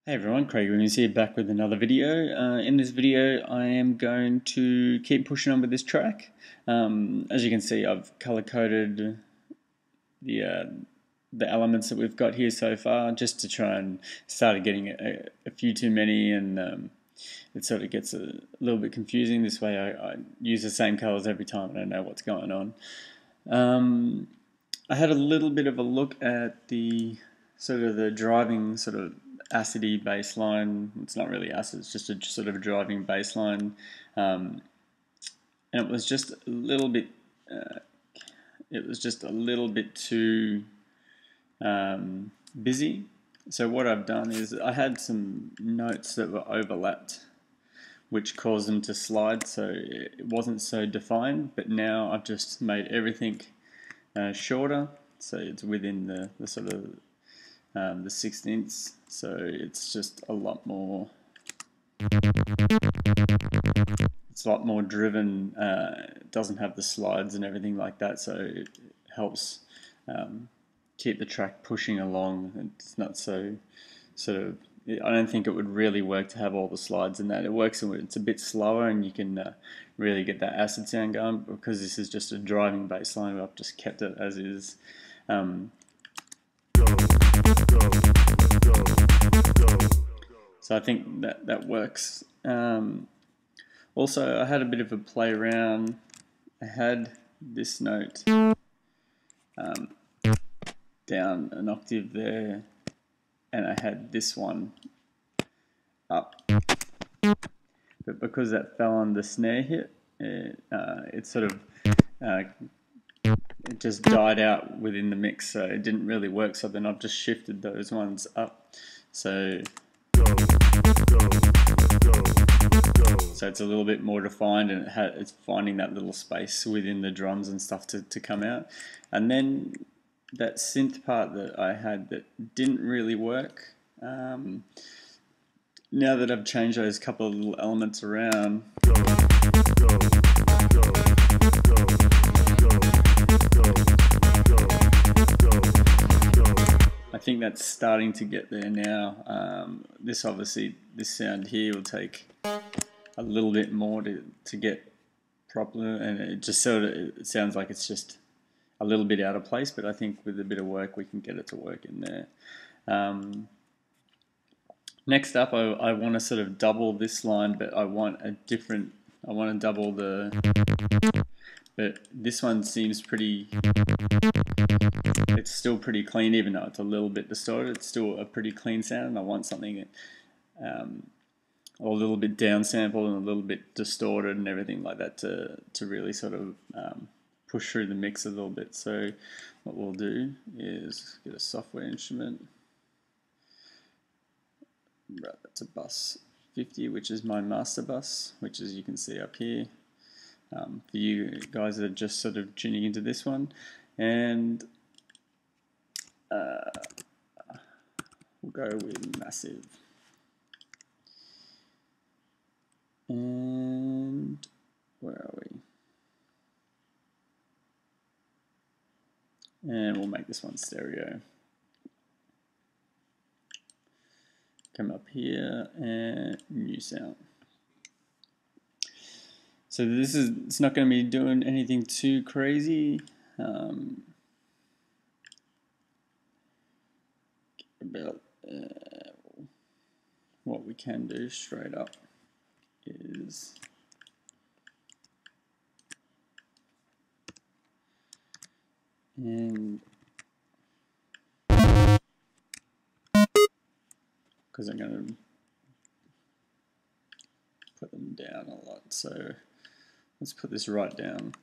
Hey everyone, Craig Williams here, back with another video. In this video I am going to keep pushing on with this track. As you can see, I've color coded the elements that we've got here so far, just to try and start getting a few too many, and it sort of gets a little bit confusing. This way I use the same colors every time and I know what's going on. I had a little bit of a look at the driving acidy bass line. It's not really acid, it's just a sort of driving bass line, and it was just a little bit too busy. So what I've done is I had some notes that were overlapped, which caused them to slide, so it wasn't so defined. But now I've just made everything shorter, so it's within the 16ths, so it's just a lot more driven. It doesn't have the slides and everything like that, so it helps keep the track pushing along. It's not so I don't think it would really work to have all the slides in that. It works when it's a bit slower and you can really get that acid sound going. Because this is just a driving bass line, I've just kept it as is. So I think that works. Also, I had a bit of a play around. I had this note down an octave there, and I had this one up. But because that fell on the snare hit, it just died out within the mix, so it didn't really work. So then I've just shifted those ones up, so it's a little bit more defined, and it's finding that little space within the drums and stuff to come out. And then that synth part that I had that didn't really work, now that I've changed those couple of little elements around, I think that's starting to get there now. This sound here will take a little bit more to get proper, and it sounds like it's just a little bit out of place, but I think with a bit of work we can get it to work in there. Next up, I want to sort of double this line, but I want to double but this one seems it's still pretty clean, even though it's a little bit distorted. It's still a pretty clean sound, and I want something a little bit downsampled and a little bit distorted and everything like that to really sort of push through the mix a little bit. So what we'll do is get a software instrument. Right, that's a bus 50, which is my master bus, which, as you can see up here, for you guys that are just sort of tuning into this one. And we'll go with massive. And where are we? And we'll make this one stereo. Come up here and new sound. So it's not going to be doing anything too crazy. What we can do straight up is because I'm going to put them down a lot, so let's put this right down.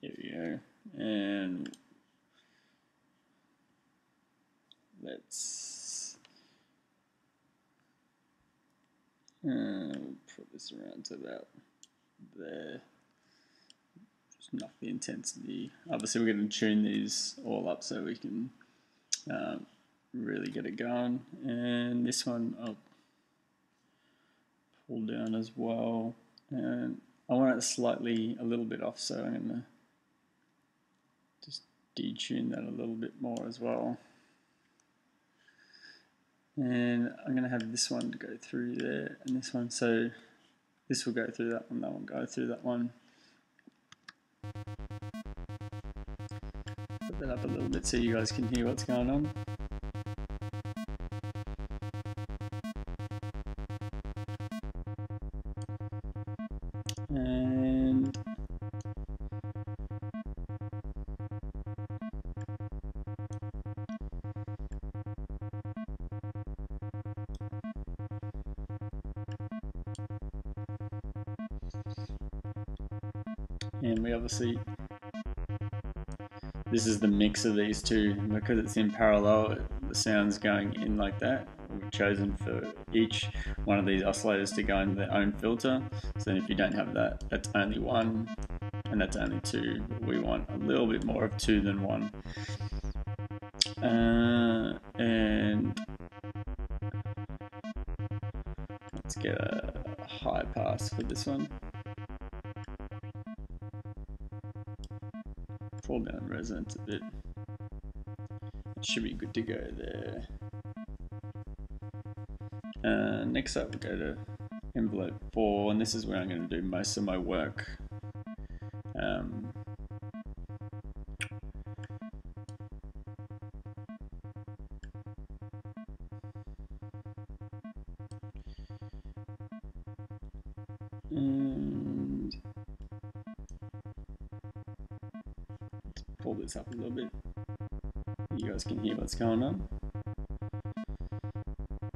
There we go. And let's put this around to about there. Just knock the intensity. Obviously we're going to tune these all up so we can really get it going. And this one I'll pull down as well, and I want it slightly a little bit off, so I'm going to just detune that a little bit more as well. And I'm going to have this one go through there and this one, so this will go through that one will go through that one. Put that up a little bit so you guys can hear what's going on. And we obviously, this is the mix of these two, because it's in parallel, the sound's going in like that. We've chosen for each one of these oscillators to go in their own filter. So then if you don't have that, that's only one, and that's only two. We want a little bit more of two than one. And let's get a high pass for this one. Pull down resonance a bit. It should be good to go there. Next up, we'll go to envelope 4, and this is where I'm going to do most of my work. And let's pull this up a little bit. You guys can hear what's going on.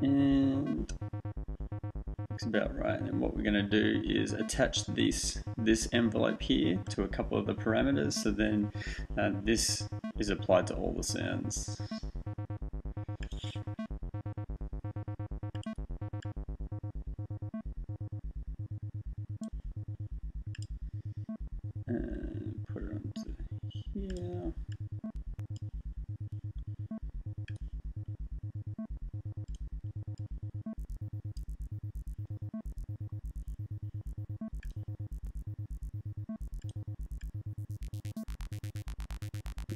And looks about right. And what we're going to do is attach this envelope here to a couple of the parameters, so then this is applied to all the sounds. And put it onto here.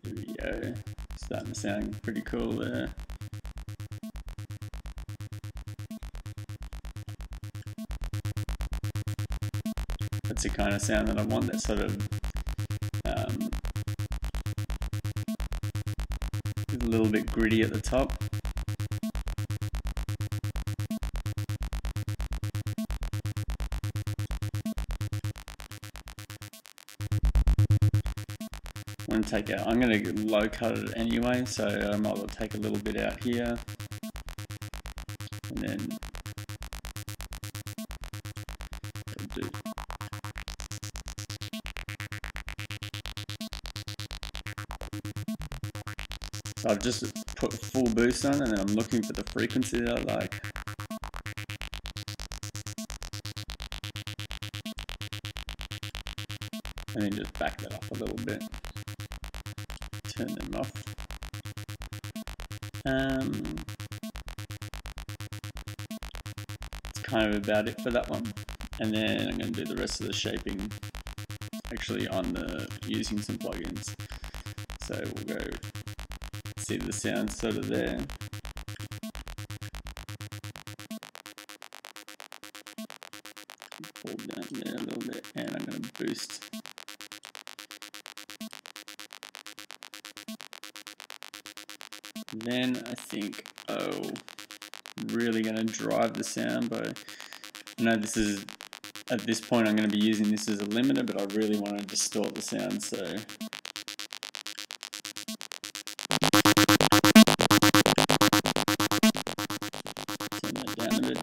There we go. Starting to sound pretty cool there. That's the kind of sound that I want, that sort of a little bit gritty at the top. I'm going to low cut it anyway, so I might as well take a little bit out here, and then do. So I've just put full boost on, and then I'm looking for the frequency that I like. And then just back that up a little bit. Turn them off. That's kind of about it for that one. And then I'm going to do the rest of the shaping actually on using some plugins. So we'll go see the sound sort of there. Pull down there a little bit, and I'm going to boost. Then I think, really going to drive the sound by, I know this is, at this point I'm going to be using this as a limiter, but I really want to distort the sound, so turn that down a bit.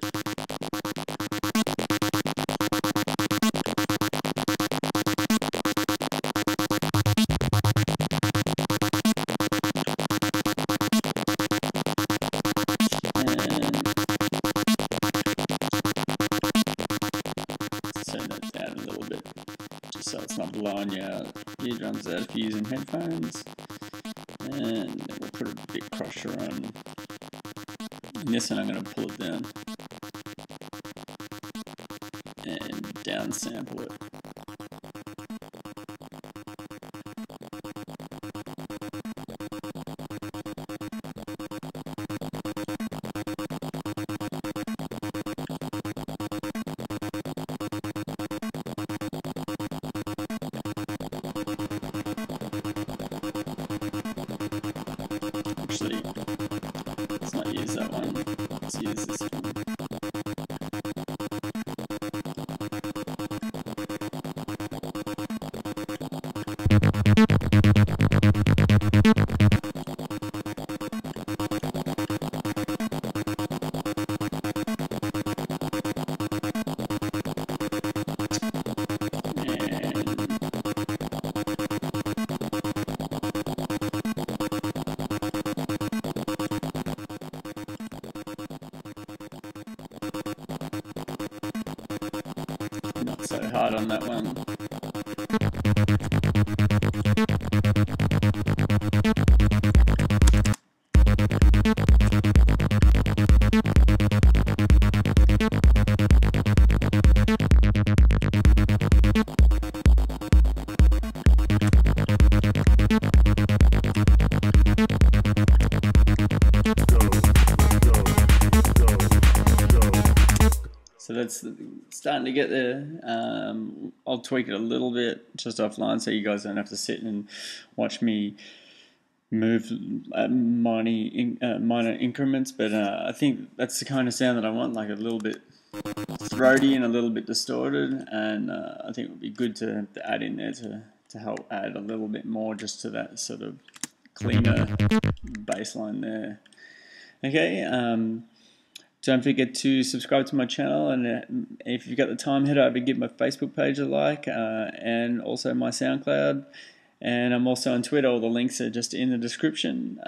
So it's not blowing your eardrums out if you're using headphones. And then we'll put a bit crusher on. And this one I'm going to pull it down. and downsample it. Actually, let's not use that one. Let's use this one. Not so hard on that one. So that's starting to get there. I'll tweak it a little bit just offline so you guys don't have to sit and watch me move minor increments. But I think that's the kind of sound that I want, like a little bit throaty and a little bit distorted. And I think it would be good to add in there to help add a little bit more just to that sort of cleaner bass line there. Okay. Don't forget to subscribe to my channel, and if you've got the time, head over and give my Facebook page a like, and also my SoundCloud, and I'm also on Twitter. All the links are just in the description.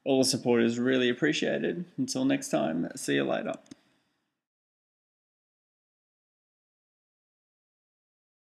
All the support is really appreciated. Until next time, see you later.